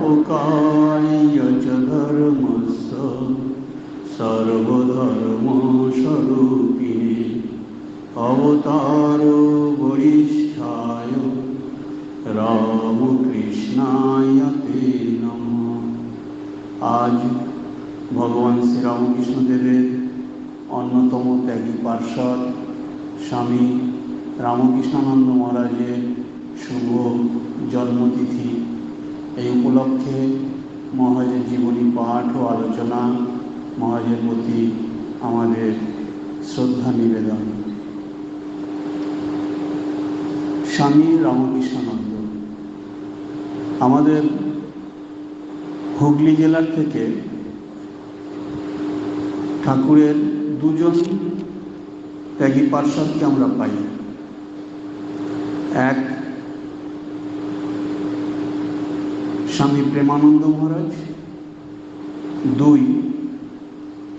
स्थापकाय च धर्मस्य सर्वधर्मस्वरूपिणे अवतारो वरिष्ठाय रामकृष्णाय ते नमः। आज भगवान श्री रामकृष्ण देवेर अन्यतम त्यागी पार्षद स्वामी रामकृष्णानंद महाराजेर शुभ जन्मतिथि। এই উপলক্ষে মহারাজের জীবনী পাঠ ও আলোচনা, মহারাজের প্রতি আমাদের শ্রদ্ধা নিবেদন। স্বামী রামকৃষ্ণানন্দ আমাদের হুগলি জেলার থেকে ঠাকুরের দুজন ত্যাগী পার্ষদকে আমরা পাই। এক স্বামী প্রেমানন্দ মহারাজ, দুই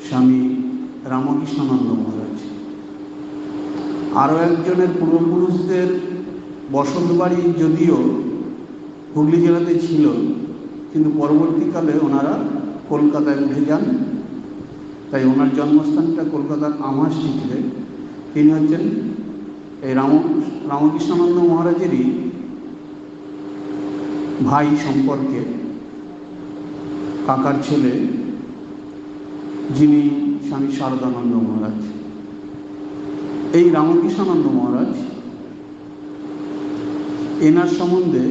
স্বামী রামকৃষ্ণানন্দ মহারাজ। আরও একজনের পূর্বপুরুষদের বসত বাড়ি যদিও হুগলি জেলাতে ছিল, কিন্তু পরবর্তীকালে ওনারা কলকাতায় উঠে যান, তাই ওনার জন্মস্থানটা কলকাতার আমহাস্ট্রিটে। তিনি হচ্ছেন এই রামকৃষ্ণানন্দ মহারাজেরই ভাই সম্পর্কে কাকার ছেলে, যিনি স্বামী শারদানন্দ মহারাজ। এই রামকৃষ্ণানন্দ মহারাজ, এনার সম্বন্ধে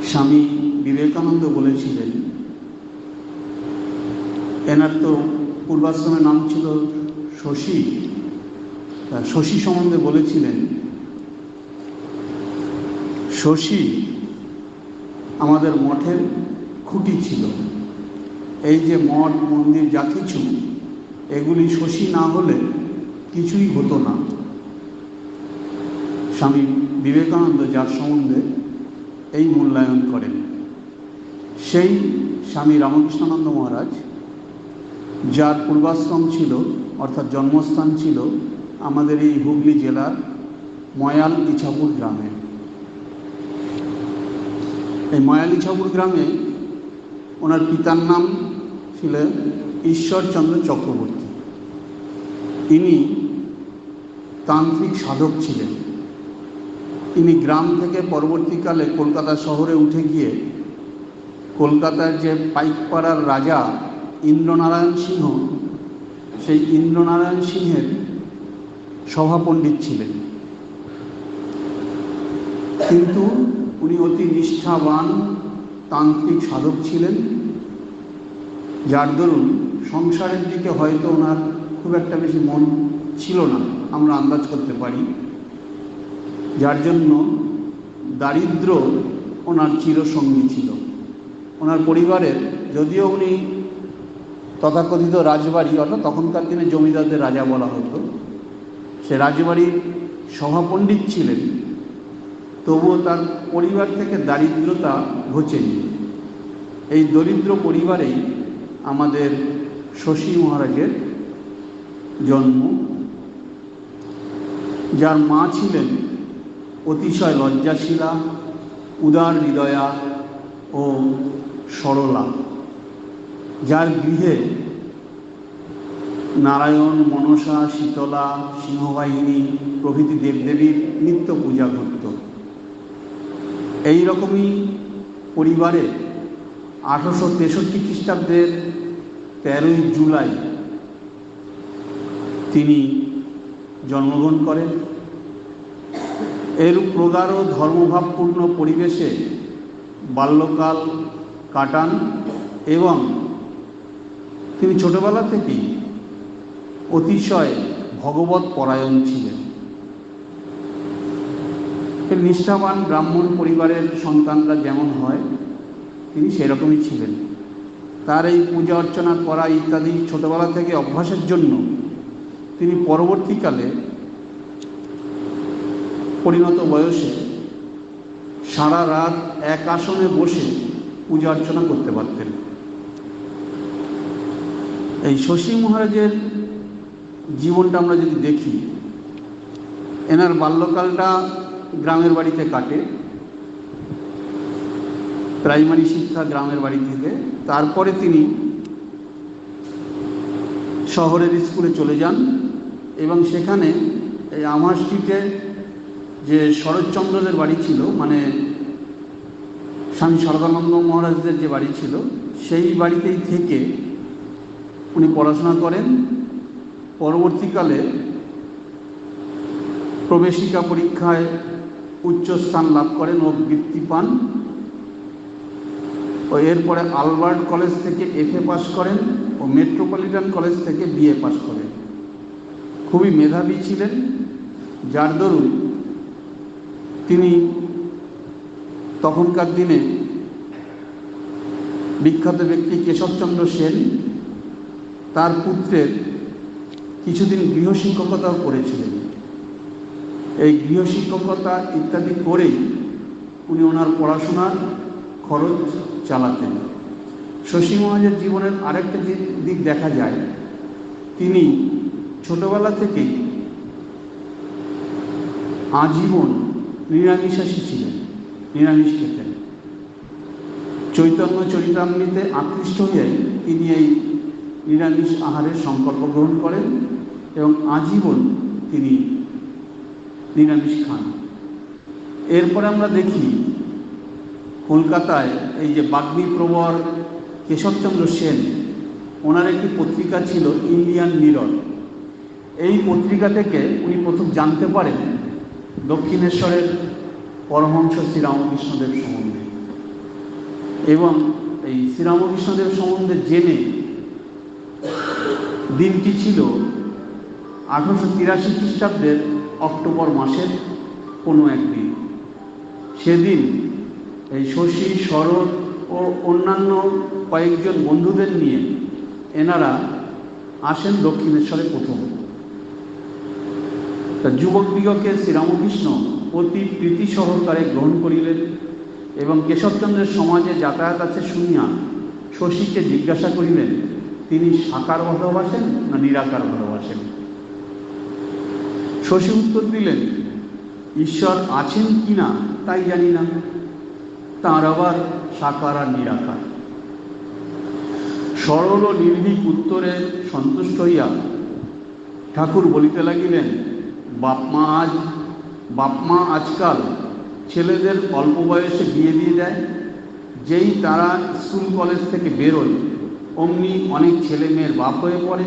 স্বামী বিবেকানন্দ বলেছিলেন, এনার তো পূর্বাশ্রমের নাম ছিল শশী। শশী সম্বন্ধে বলেছিলেন, শশী আমাদের মঠের খুঁটি ছিল। এই যে মঠ মন্দির যা কিছু, এগুলি শশী না হলে কিছুই হতো না। স্বামী বিবেকানন্দ যার সম্বন্ধে এই মূল্যায়ন করেন, সেই স্বামী রামকৃষ্ণানন্দ মহারাজ, যার পূর্বাশ্রম ছিল অর্থাৎ জন্মস্থান ছিল আমাদের এই হুগলি জেলার ময়াল ইছাপুর গ্রামে। এই ময়াল ইছাপুর গ্রামে ওনার পিতার নাম ছিল ঈশ্বরচন্দ্র চক্রবর্তী। ইনি তান্ত্রিক সাধক ছিলেন। তিনি গ্রাম থেকে পরবর্তীকালে কলকাতা শহরে উঠে গিয়ে কলকাতার যে পাইকপাড়ার রাজা ইন্দ্রনারায়ণ সিংহ, সেই ইন্দ্রনারায়ণ সিংহের সভাপণ্ডিত ছিলেন। কিন্তু উনি অতি নিষ্ঠাবান তান্ত্রিক সাধক ছিলেন, যার দরুন সংসারের দিকে হয়তো ওনার খুব একটা বেশি মন ছিল না, আমরা আন্দাজ করতে পারি। যার জন্য দারিদ্র ওনার চিরসঙ্গী ছিল। ওনার পরিবারের, যদিও উনি তথাকথিত রাজবাড়ি অর্থাৎ তখনকার দিনে জমিদারদের রাজা বলা হতো, সে রাজবাড়ির সভাপণ্ডিত ছিলেন, তবুও তার পরিবার থেকে দারিদ্রতা ঘোচেনি। এই দরিদ্র পরিবারেই আমাদের শশী মহারাজের জন্ম, যার মা ছিলেন অতিশয় লজ্জাশীলা, উদার হৃদয়া ও সরলা, যার গৃহে নারায়ণ, মনসা, শীতলা, সিংহবাহিনী প্রভৃতি দেবদেবীর নিত্য পূজা করত। এই রকমই পরিবারে 1863 খ্রিস্টাব্দের 13ই জুলাই তিনি জন্মগ্রহণ করেন। এর প্রগাঢ় ধর্মভাবপূর্ণ পরিবেশে বাল্যকাল কাটান এবং তিনি ছোটবেলা থেকেই অতিশয় ভগবত পরায়ণ ছিলেন। নিষ্ঠাবান ব্রাহ্মণ পরিবারের সন্তানরা যেমন হয়, তিনি সেরকমই ছিলেন। তার এই পূজা অর্চনা করা ইত্যাদি ছোটবেলা থেকে অভ্যাসের জন্য তিনি পরবর্তীকালে পরিণত বয়সে সারা রাত এক আসনে বসে পূজা অর্চনা করতে পারতেন। এই শশী মহারাজের জীবনটা আমরা যদি দেখি, এনার বাল্যকালটা গ্রামের বাড়িতে কাটে। প্রাইমারি শিক্ষা গ্রামের বাড়ি থেকে। তারপরে তিনি শহরের স্কুলে চলে যান এবং সেখানে এই আমার স্ট্রিটে যে শরৎচন্দ্রদের বাড়ি ছিল, মানে স্বামী সরদানন্দ মহারাজদের যে বাড়ি ছিল, সেই বাড়িতেই থেকে উনি পড়াশোনা করেন। পরবর্তীকালে প্রবেশিকা পরীক্ষায় উচ্চ স্থান লাভ করেন ও বৃত্তি পান। ও এরপরে আলবার্ট কলেজ থেকে FA পাস করেন ও মেট্রোপলিটন কলেজ থেকে BA পাস করেন। খুবই মেধাবী ছিলেন, যার দরুন তিনি তখনকার দিনে বিখ্যাত ব্যক্তি কেশবচন্দ্র সেন তার পুত্রের কিছুদিন গৃহশিক্ষকতাও করেছিলেন। এই গৃহশিক্ষকতা ইত্যাদি করেই উনি ওনার পড়াশোনার খরচ চালাতেন। শশী মহারাজের জীবনের আরেকটা দিক দেখা যায়, তিনি ছোটবেলা থেকেই আজীবন নিরামিষাশী ছিলেন, নিরামিষ খেতেন। চৈতন্য চরিতামৃতে আকৃষ্ট হয়ে তিনি এই নিরামিষ আহারের সংকল্প গ্রহণ করেন এবং আজীবন তিনি নিরামিষ খান। এরপরে আমরা দেখি কলকাতায় এই যে বাগ্মী প্রবর কেশবচন্দ্র সেন, ওনার একটি পত্রিকা ছিল ইন্ডিয়ান মিরর। এই পত্রিকা থেকে উনি প্রথম জানতে পারেন দক্ষিণেশ্বরের পরমহংস শ্রীরামকৃষ্ণদেব সম্বন্ধে, এবং এই শ্রীরামকৃষ্ণদেব সম্বন্ধে জেনে, দিনটি ছিল 1883 খ্রিস্টাব্দের অক্টোবর মাসের কোনো একদিন। সেদিন এই শশী, শরৎ ও অন্যান্য কয়েকজন বন্ধুদের নিয়ে এনারা আসেন দক্ষিণেশ্বরে প্রথম। তা যুবকদিগকে শ্রীরামকৃষ্ণ অতি প্রীতি সহকারে গ্রহণ করিলেন এবং কেশবচন্দ্রের সমাজে যাতায়াত আছে শুনিয়া শশীকে জিজ্ঞাসা করিলেন তিনি সাকার ভালোবাসেন না নিরাকার ভালোবাসেন। শশী উত্তর দিলেন, ঈশ্বর আছেন কি না তাই জানি না, তাঁর আবার সাকার আর নিরাকার। সরল ও নির্ভীক উত্তরে সন্তুষ্ট হইয়া ঠাকুর বলিতে লাগিলেন, বাপমা আজকাল ছেলেদের অল্প বয়সে বিয়ে দিয়ে দেয়। যেই তারা স্কুল কলেজ থেকে বেরোয় অমনি অনেক ছেলে মেয়ের বাপ হয়ে পড়ে।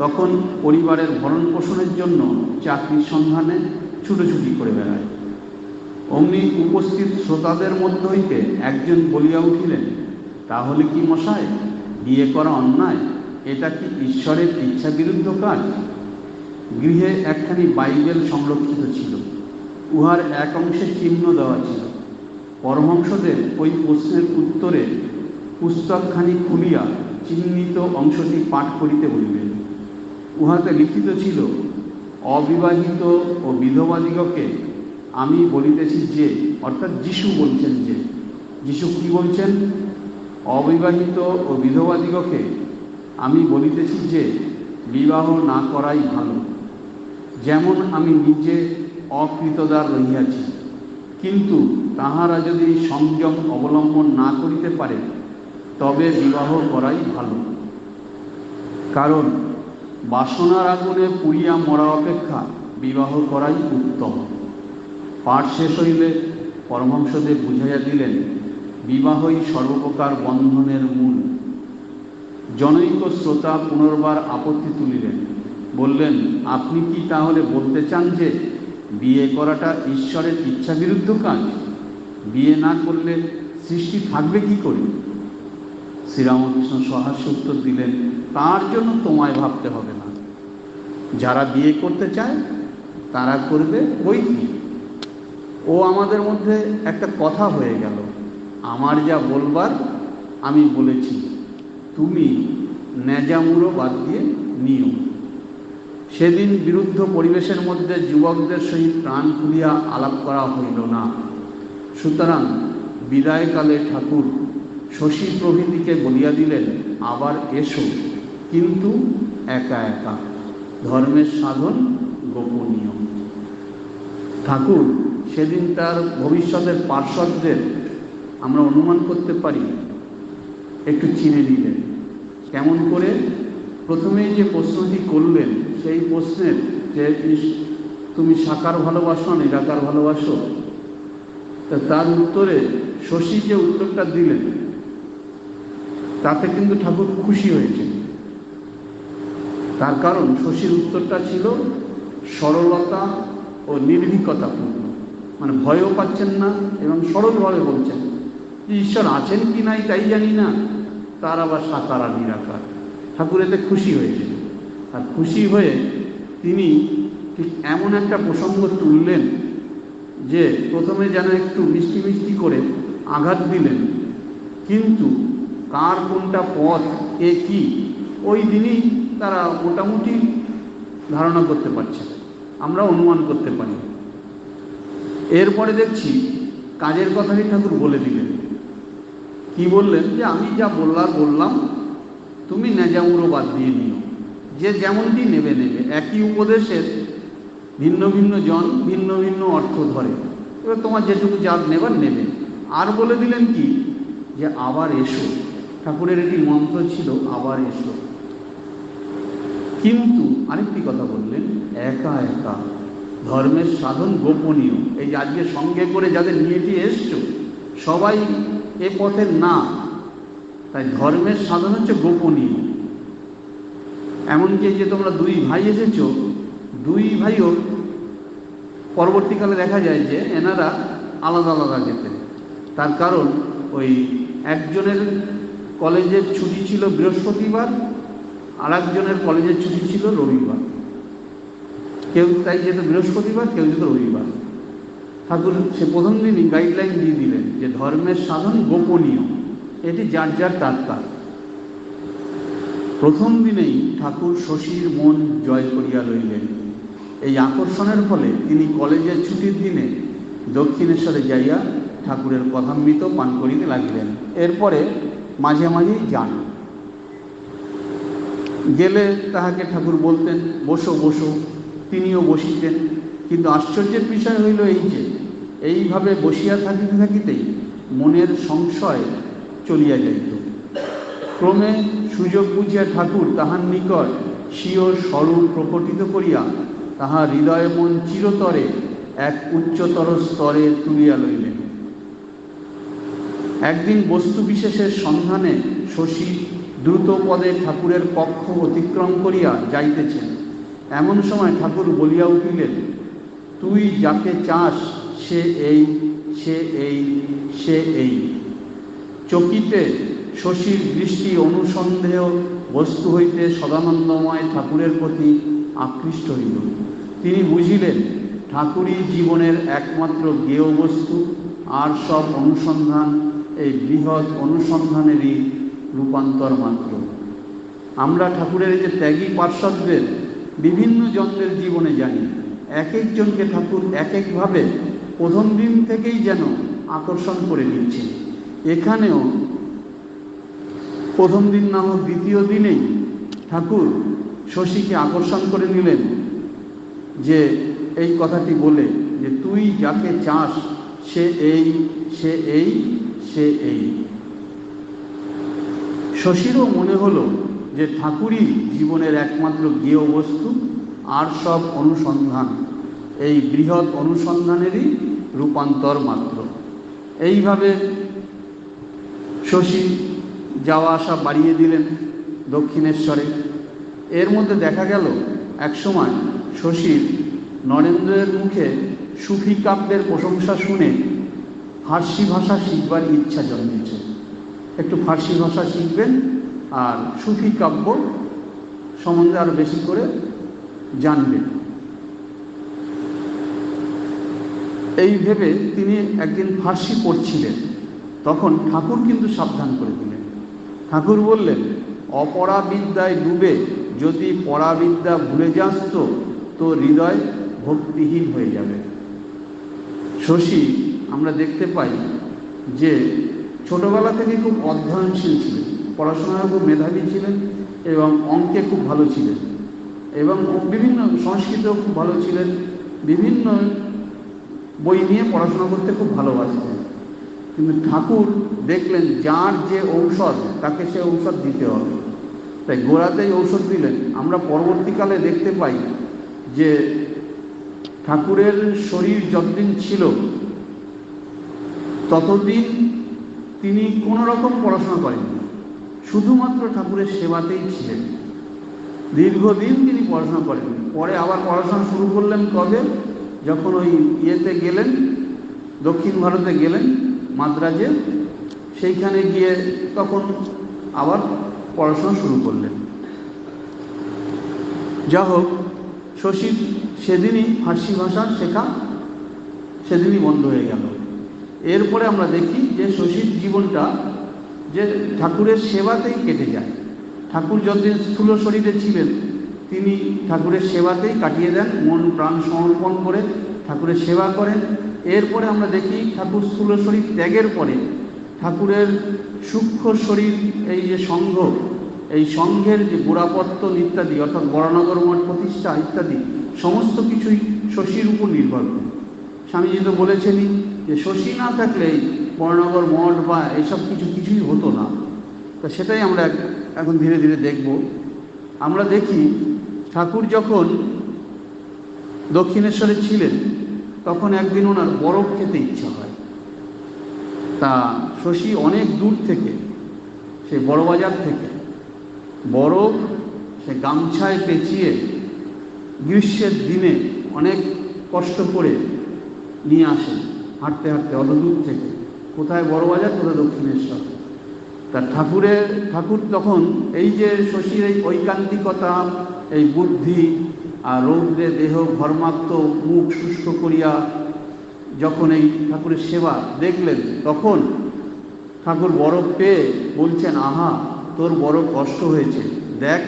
তখন পরিবারের ভরণ পোষণের জন্য চাকরির সন্ধানে ছুটোছুটি করে বেড়ায়। অমনি উপস্থিত শ্রোতাদের মধ্যে হইতে একজন বলিয়া উঠিলেন, তাহলে কি মশাই বিয়ে করা অন্যায়? এটা কি ঈশ্বরের ইচ্ছা বিরুদ্ধ কাজ? গৃহে একখানি বাইবেল সংরক্ষিত ছিল, উহার এক অংশে চিহ্ন দেওয়া ছিল। পরমহংসদেব ওই প্রশ্নের উত্তরে পুস্তকখানি খুলিয়া চিহ্নিত অংশটি পাঠ করিতে বলিলেন। উহাতে লিখিত ছিল, অবিবাহিত ও বিধবাদিগকে আমি বলিতেছি যে, অর্থাৎ যিশু বলছেন যে, যিশু কি বলছেন? অবিবাহিত ও বিধবাদিগকে আমি বলিতেছি যে বিবাহ না করাই ভালো। যেমন আমি নিজে অকৃতদার রহিয়াছি, কিন্তু তাহারা যদি সংযম অবলম্বন না করিতে পারে তবে বিবাহ করাই ভালো। কারণ বাসনার আগুনে পুড়িয়া মরা অপেক্ষা বিবাহ করাই উত্তম। পাঠ শেষ হইলে পরমহংসদেব বুঝাইয়া দিলেন, বিবাহই সর্বপ্রকার বন্ধনের মূল। জনৈক শ্রোতা পুনর্বার আপত্তি তুলিলেন, বললেন, আপনি কি তাহলে বলতে চান যে বিয়ে করাটা ঈশ্বরের ইচ্ছা বিরুদ্ধ কাজ? বিয়ে না করলে সৃষ্টি থাকবে কি করে? শ্রীরামকৃষ্ণ সহাস্য উত্তর দিলেন, তার জন্য তোমায় ভাবতে হবে না। যারা বিয়ে করতে চায় তারা করবে, বই কি। ও আমাদের মধ্যে একটা কথা হয়ে গেল, আমার যা বলবার আমি বলেছি, তুমি ন্যাজামুড়ো বাদ দিয়ে নিও। সেদিন বিরুদ্ধ পরিবেশের মধ্যে যুবকদের সহিত প্রাণ খুলিয়া আলাপ করা হইল না। সুতরাং বিদায়কালে ঠাকুর শশী প্রভৃতিকে বলিয়া দিলেন, আবার এসো, কিন্তু একা একা, ধর্মের সাধন গোপনীয়। ঠাকুর সেদিন তার ভবিষ্যতের পার্শ্বদের আমরা অনুমান করতে পারি, একটু চিনে নিলেন। কেমন করে? প্রথমেই যে প্রশ্নটি করলেন সেই প্রশ্নের যে তুমি সাকার ভালোবাসো না নিরাকার ভালোবাসো, তার উত্তরে শশী যে উত্তরটা দিলেন তাতে কিন্তু ঠাকুর খুশি হয়েছেন। তার কারণ শশীর উত্তরটা ছিল সরলতা ও নির্ভীকতাপূর্ণ, মানে ভয়ও পাচ্ছেন না এবং সরলভাবে বলছেন যে ঈশ্বর আছেন কি নাই তাই জানি না, তার আবার সাকার আর নিরাকার। ঠাকুর এতে খুশি হয়েছেন। আর খুশি হয়ে তিনি ঠিক এমন একটা প্রসঙ্গ তুললেন যে প্রথমে যেন একটু মিষ্টি মিষ্টি করে আঘাত দিলেন, কিন্তু কার কোনটা পথ এ কি ওই দিনই তারা মোটামুটি ধারণা করতে পারছে, আমরা অনুমান করতে পারি। এরপরে দেখছি কাজের কথাটি ঠাকুর বলে দিলেন। কি বললেন? যে আমি যা বললাম তুমি নেজামুড়ো বাদ দিয়ে নিও, যে যেমনটি নেবে নেবে। একই উপদেশের ভিন্ন ভিন্ন জন ভিন্ন ভিন্ন অর্থ ধরে, এবার তোমার যেটুকু যা নেবার নেবে। আর বলে দিলেন কি? যে আবার এসো। ঠাকুরের একটি মন্ত্র ছিল আবার এসো। কিন্তু আরেকটি কথা বললেন, একা একা ধর্মের সাধন গোপনীয়। এই যে আজকে সঙ্গে করে যাদের নিয়েটি এসছো সবাই এ পথের না, তাই ধর্মের সাধন হচ্ছে গোপনীয়। এমনকি যে তোমরা দুই ভাই এসেছ, দুই ভাইও পরবর্তীকালে দেখা যায় যে এনারা আলাদা আলাদা যেতেন। তার কারণ ওই একজনের কলেজের ছুটি ছিল বৃহস্পতিবার, আর একজনের কলেজের ছুটি ছিল রবিবার। কেউ তাই যেত বৃহস্পতিবার, কেউ যেত রবিবার। ঠাকুর সে প্রথম দিনই গাইডলাইন দিয়ে দিলেন যে ধর্মের সাধন গোপনীয়, এটি যার যার তার। প্রথম দিনেই ঠাকুর শশীর মন জয় করিয়া লইলেন। এই আকর্ষণের ফলে তিনি কলেজের ছুটির দিনে দক্ষিণেশ্বরে যাইয়া ঠাকুরের কথামৃত পান করিতে লাগিলেন। এরপরে মাঝে মাঝেই যান, গেলে তাহাকে ঠাকুর বলতেন বসো বসো, তিনিও বসিতেন। কিন্তু আশ্চর্যের বিষয় হইল এই যে এইভাবে বসিয়া থাকিতে থাকিতেই মনের সংশয় চলিয়া যাইত। ক্রমে সুযোগ বুঝিয়া ঠাকুর তাহার নিকট স্বীয় স্বরূপ প্রকটিত করিয়া তাহার হৃদয় মন চিরতরে এক উচ্চতর স্তরে তুলিয়া লইলেন। একদিন বস্তু বিশেষের সন্ধানে শশী দ্রুত পদে ঠাকুরের কক্ষ অতিক্রম করিয়া যাইতেছেন। এমন সময় ঠাকুর বলিয়া উঠিলেন, তুই যাকে চাস সে এই, সে এই, সে এই। চকিতে শশীর দৃষ্টি অনুসন্দেহ বস্তু হইতে সদানন্দময় ঠাকুরের প্রতি আকৃষ্ট হইল। তিনি বুঝিলেন ঠাকুরই জীবনের একমাত্র জ্ঞেয় বস্তু, আর সব অনুসন্ধান এই বৃহৎ অনুসন্ধানেরই রূপান্তর মাত্র। আমরা ঠাকুরের যে ত্যাগী পার্শ্বদের বিভিন্ন জনদের জীবনে জানি, এক একজনকে ঠাকুর এক একভাবে প্রথম দিন থেকেই যেন আকর্ষণ করে নিচ্ছে। এখানেও প্রথম দিন না হোক দ্বিতীয় দিনেই ঠাকুর শশীকে আকর্ষণ করে নিলেন, যে এই কথাটি বলে যে তুই যাকে চাস সে এই, সে এই, সে এই। শশীরও মনে হলো যে ঠাকুরই জীবনের একমাত্র জ্ঞেয় বস্তু, আর সব অনুসন্ধান এই বৃহৎ অনুসন্ধানেরই রূপান্তর মাত্র। এইভাবে শশী যাওয়া আসা বাড়িয়ে দিলেন দক্ষিণেশ্বরে। এর মধ্যে দেখা গেল একসময় শশীর নরেন্দ্রের মুখে সুফি কাব্যের প্রশংসা শুনে ফার্সি ভাষা শিখবার ইচ্ছা জন্মেছে। একটু ফার্সি ভাষা শিখবেন আর সুফি কাব্য সম্বন্ধে আরো বেশি করে জানবেন। এই ভেবে তিনি একদিন ফার্সি পড়ছিলেন, তখন ঠাকুর কিন্তু সাবধান করে দিলেন। ঠাকুর বললেন, অপরাবিদ্যায় ডুবে যদি পরাবিদ্যা ভুলে যাস তো হৃদয় ভক্তিহীন হয়ে যাবে। শশী আমরা দেখতে পাই যে ছোটবেলা থেকে খুব অধ্যয়নশীল ছিলেন, পড়াশোনায় খুব মেধাবী ছিলেন এবং অঙ্কে খুব ভালো ছিলেন, এবং বিভিন্ন সংস্কৃতেও খুব ভালো ছিলেন, বিভিন্ন বই নিয়ে পড়াশোনা করতে খুব ভালোবাসতেন। কিন্তু ঠাকুর দেখলেন যার যে ঔষধ তাকে সে ঔষধ দিতে হবে, তাই গোড়াতেই ঔষধ দিলেন। আমরা পরবর্তীকালে দেখতে পাই যে ঠাকুরের শরীর যতদিন ছিল ততদিন তিনি কোনো রকম পড়াশোনা করেননি, শুধুমাত্র ঠাকুরের সেবাতেই ছিলেন। দীর্ঘদিন তিনি পড়াশোনা করেননি। পরে আবার পড়াশোনা শুরু করলেন কবে? যখন ওই ইয়েতে গেলেন, দক্ষিণ ভারতে গেলেন, মাদ্রাজে, সেইখানে গিয়ে তখন আবার পড়াশোনা শুরু করলেন। যা হোক, শশীর সেদিনই ফার্সি ভাষা শেখা সেদিনই বন্ধ হয়ে গেল। এরপরে আমরা দেখি যে শশীর জীবনটা যে ঠাকুরের সেবাতেই কেটে যায়। ঠাকুর যতদিন স্থূল শরীরে ছিলেন তিনি ঠাকুরের সেবাতেই কাটিয়ে দেন, মন প্রাণ সমর্পণ করে ঠাকুরের সেবা করেন। এরপরে আমরা দেখি ঠাকুর স্থূল শরীর ত্যাগের পরে ঠাকুরের সূক্ষ্ম শরীর, এই যে সংঘ, এই সংঘের যে গোড়াপত্তন ইত্যাদি, অর্থাৎ বরানগর মঠ প্রতিষ্ঠা ইত্যাদি সমস্ত কিছুই শশীর উপর নির্ভর করে। স্বামীজি তো বলেছেনই যে শশী না থাকলে বরানগর মঠ বা এইসব কিছুই হতো না। তো সেটাই আমরা এখন ধীরে ধীরে দেখব। আমরা দেখি ঠাকুর যখন দক্ষিণেশ্বরে ছিলেন তখন একদিন ওনার বরফ খেতে ইচ্ছা হয়। তা শশী অনেক দূর থেকে, সে বড়বাজার থেকে বরফ সে গামছায় পেঁচিয়ে গ্রীষ্মের দিনে অনেক কষ্ট করে নিয়ে আসেন, হাঁটতে হাঁটতে অত দূর থেকে। কোথায় বড়বাজার, কোথায় দক্ষিণেশ্বর। তা ঠাকুর তখন এই যে শশীর এই ঐকান্তিকতা, এই বুদ্ধি আর রৌদ্রে দেহ ঘর্মাক্ত মুখ শুষ্ক করিয়া যখন এই ঠাকুরের সেবা দেখলেন, তখন ঠাকুর বরফ পেয়ে বলছেন, আহা তোর বড় কষ্ট হয়েছে, দেখ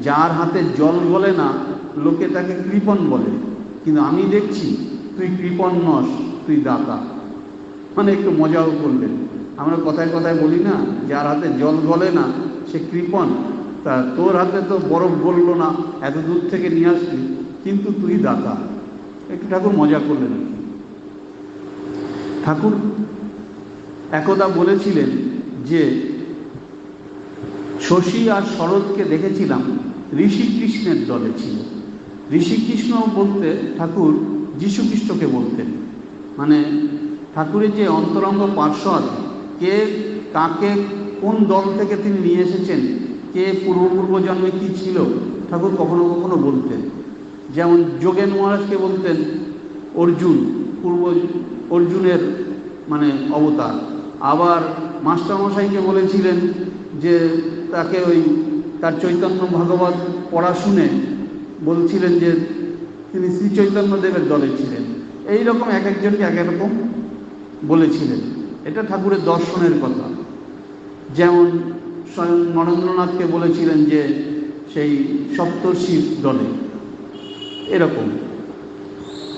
যার হাতে জল গলে না লোকে তাকে কৃপণ বলে, কিন্তু আমি দেখছি তুই কৃপণ নস, তুই দাতা। মানে একটু মজাও করলেন। আমরা কথায় কথায় বলি না, যার হাতে জল গলে না সে কৃপণ, তা তোর হাতে তো বরফ গললো না, এত দূর থেকে নিয়ে আসলি, কিন্তু তুই দাতা। একটু ঠাকুর মজা করলেন। ঠাকুর একদা বলেছিলেন যে শশী আর শরৎকে দেখেছিলাম ঋষিকৃষ্ণের দলে ছিল। ঋষিকৃষ্ণ বলতে ঠাকুর যীশুখ্রিস্টকে বলতেন। মানে ঠাকুরের যে অন্তরঙ্গ পার্ষদ, কে কাকে কোন দল থেকে তিনি নিয়ে এসেছেন, কে পূর্ব জন্মে কী ছিল, ঠাকুর কখনো কখনো বলতেন। যেমন যোগেন মহারাজকে বলতেন অর্জুন, অর্জুনের মানে অবতার। আবার মাস্টারমশাইকে বলেছিলেন যে তাকে তার চৈতন্য ভাগবত পড়া শুনে বলছিলেন যে তিনি শ্রী চৈতন্যদেবের দলে ছিলেন। এই রকম এক একজনকে এক রকম বলেছিলেন। এটা ঠাকুরের দর্শনের কথা। যেমন স্বয়ং নরেন্দ্রনাথকে বলেছিলেন যে সেই সপ্তর্ষির দলে। এরকম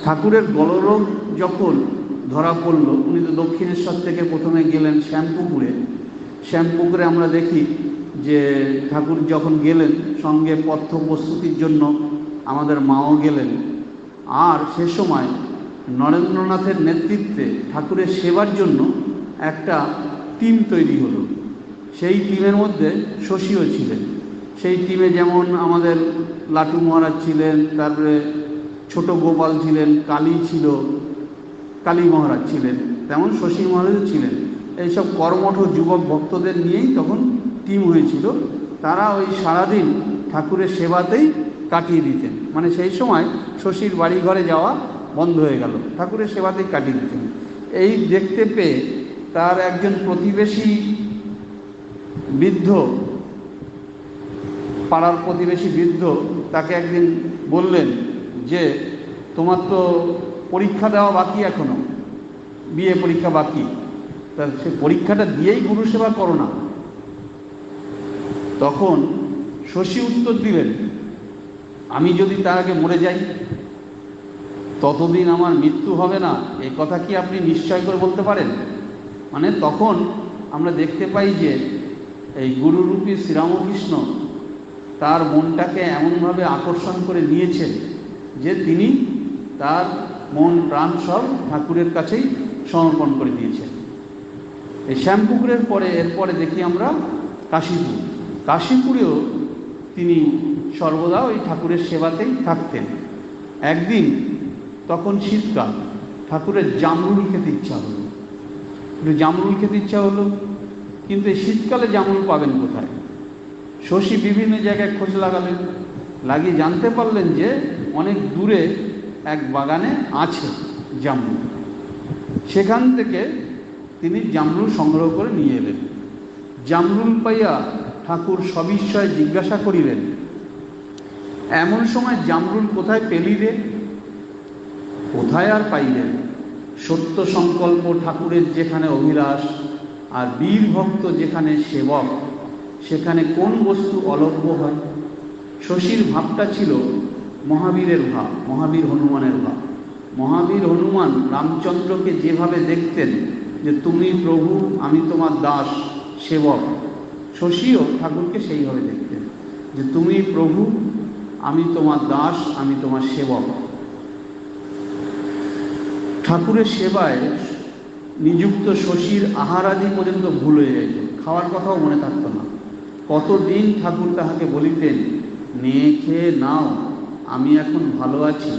ঠাকুরের গলরোগ যখন ধরা পড়ল, উনি তো দক্ষিণেশ্বর থেকে প্রথমে গেলেন শ্যামপুকুরে আমরা দেখি যে ঠাকুর যখন গেলেন সঙ্গে পথ্য প্রস্তুতির জন্য আমাদের মাও গেলেন। আর সে সময় নরেন্দ্রনাথের নেতৃত্বে ঠাকুরের সেবার জন্য একটা টিম তৈরি হলো। সেই টিমের মধ্যে শশীও ছিলেন। সেই টিমে যেমন আমাদের লাটু মহারাজ ছিলেন, তারপরে ছোট গোপাল ছিলেন, কালী মহারাজ ছিলেন, তেমন শশী মহারাজও ছিলেন। এইসব কর্মঠ যুবক ভক্তদের নিয়েই তখন টিম হয়েছিল। তারা ওই সারাদিন ঠাকুরের সেবাতেই কাটিয়ে দিতেন। মানে সেই সময় শশীর বাড়ি ঘরে যাওয়া বন্ধ হয়ে গেল, ঠাকুরের সেবাতেই কাটিয়ে দিতেন। এই দেখতে পেয়ে তার একজন প্রতিবেশী বৃদ্ধ, পাড়ার প্রতিবেশী বৃদ্ধ, তাকে একদিন বললেন যে তোমার তো পরীক্ষা দেওয়া বাকি, এখনো বিএ পরীক্ষা বাকি, তা সে পরীক্ষাটা দিয়েই গুরু সেবা করো না। তখন শশী উত্তর দিলেন, আমি যদি তার আগে মরে যাই ততদিন আমার মৃত্যু হবে না, এই কথা কি আপনি নিশ্চয় করে বলতে পারেন? মানে তখন আমরা দেখতে পাই যে এই গুরুরূপী শ্রীরামকৃষ্ণ তার মনটাকে এমনভাবে আকর্ষণ করে নিয়েছেন যে তিনি তার মন প্রাণ সব ঠাকুরের কাছেই সমর্পণ করে দিয়েছেন। এই শ্যামপুকুরের পরে এরপরে দেখি আমরা কাশীপুর। কাশীপুরেও তিনি সর্বদা ওই ঠাকুরের সেবাতেই থাকতেন। একদিন তখন শীতকাল, ঠাকুরের জামরুল খেতে ইচ্ছা হলো, একটু জামরুল খেতে ইচ্ছা হলো, কিন্তু এই শীতকালে জামরুল পাবেন কোথায়? শশী বিভিন্ন জায়গায় খোঁজ লাগালেন, লাগিয়ে জানতে পারলেন যে অনেক দূরে এক বাগানে আছে জামরুল। সেখান থেকে তিনি জামরুল সংগ্রহ করে নিয়ে এলেন। জামরুল পাইয়া ঠাকুর সবিস্ময়ে জিজ্ঞাসা করিলেন, এমন সময় জামরুল কোথায় পেলি রে? কোথায় আর পাইলেন? সত্য সংকল্প ঠাকুরের যেখানে অভিলাষ, আর বীর ভক্ত যেখানে সেবক, সেখানে কোন বস্তু অলভ্য হয়? শশীর ভাবটা ছিল মহাবীরের ভাব, মহাবীর হনুমানের ভাব। মহাবীর হনুমান রামচন্দ্রকে যেভাবে দেখতেন যে তুমি প্রভু, আমি তোমার দাস সেবক, শশীও ঠাকুরকে সেইভাবে দেখতেন যে তুমি প্রভু, আমি তোমার দাস, আমি তোমার সেবক। ঠাকুরের সেবায় নিযুক্ত শশীর আহারাদি পর্যন্ত ভুল হয়ে যেত, খাওয়ার কথাও মনে থাকতো না। কতদিন ঠাকুর তাহাকে বলিতেন, নিয়ে খেয়ে নাও, আমি এখন ভালো আছি,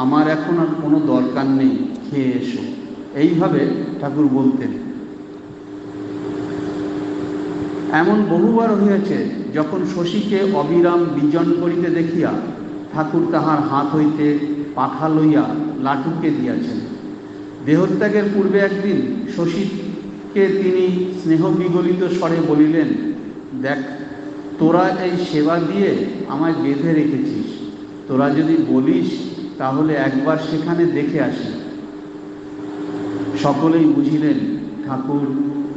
আমার এখন আর কোনো দরকার নেই, খেয়ে এসো, এইভাবে ঠাকুর বলতেন। এমন বহুবার হয়েছে যখন শশীকে অবিরাম বিজন করিতে দেখিয়া ঠাকুর তাহার হাত হইতে পাখা লইয়া লাটুকে দিয়াছেন। দেহত্যাগের পূর্বে একদিন শশীকে তিনি স্নেহ বিগলিত স্বরে বলিলেন, দেখ, তোরা এই সেবা দিয়ে আমায় বেঁধে রেখেছিস, তোরা যদি বলিস তাহলে একবার সেখানে দেখে আসি। সকলেই বুঝিলেন ঠাকুর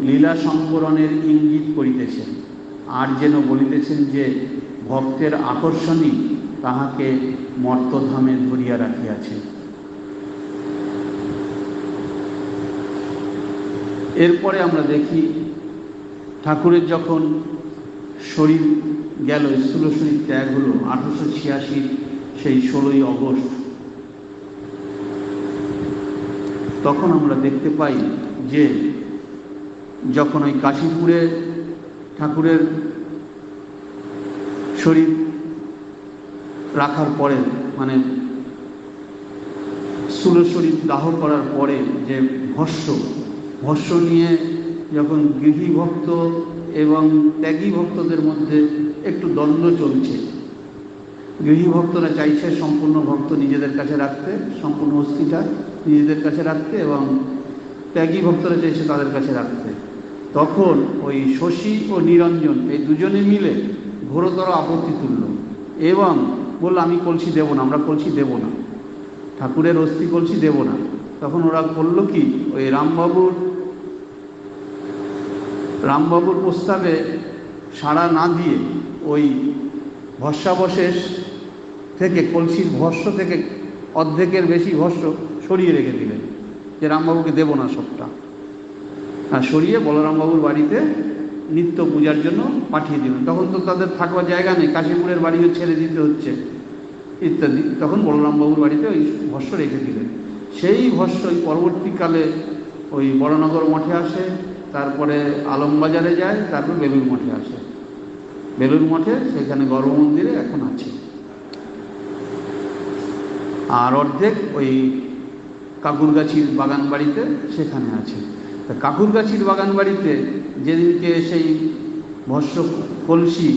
লীলা সংবরণের ইঙ্গিত করিতেছেন, আর যেন বলিতেছেন যে ভক্তের আকর্ষণই তাহাকে মর্তধামে ধরিয়া রাখিয়াছে। এরপরে আমরা দেখি ঠাকুরের যখন শরীর গেল, স্থূল শরীর ত্যাগ হলো 1886 সেই 16ই অগস্ট, তখন আমরা দেখতে পাই যে যখন ওই কাশীপুরে ঠাকুরের শরীর রাখার পরে, মানে স্থূল শরীর দাহ করার পরে যে ভস্য নিয়ে যখন গৃহী ভক্ত এবং ত্যাগী ভক্তদের মধ্যে একটু দ্বন্দ্ব চলছে। গৃহী ভক্তরা চাইছে সম্পূর্ণ ভক্ত নিজেদের কাছে রাখতে, সম্পূর্ণ অস্থিটা নিজেদের কাছে রাখতে, এবং ত্যাগী ভক্তরা চাইছে তাদের কাছে রাখতে। তখন ওই শশী ও নিরঞ্জন এই দুজনে মিলে ঘোরতর আপত্তি তুলল এবং বলল, আমি কলসি দেব না, আমরা কলসি দেব না, ঠাকুরের অস্থি কলসি দেব না। তখন ওরা করল কি, ওই রামবাবুর প্রস্তাবে সাড়া না দিয়ে ওই ভস্মাবশেষ থেকে, কলসির ভস্য থেকে অর্ধেকের বেশি ভস্য সরিয়ে রেখে দিলেন, যে রামবাবুকে দেব না সবটা, আর সরিয়ে বলরামবাবুর বাড়িতে নিত্য পূজার জন্য পাঠিয়ে দিলেন। তখন তো তাদের থাকবার জায়গা নেই, কাশীপুরের বাড়িও ছেড়ে দিতে হচ্ছে ইত্যাদি। তখন বলরামবাবুর বাড়িতে ওই ভস্য রেখে দিলেন। সেই ভস্য ওই পরবর্তীকালে ওই বড়নগর মঠে আসে, তারপরে আলমবাজারে যায়, তারপর বেলুর মঠে আসে। বেলুর মঠে সেখানে গর্ভমন্দিরে এখন আছে, আর অর্ধেক ওই কাকুরগাছির বাগান বাড়িতে সেখানে আছে। তা কাকুরগাছির বাগান বাড়িতে যেদিনকে সেই ভস্য কলসি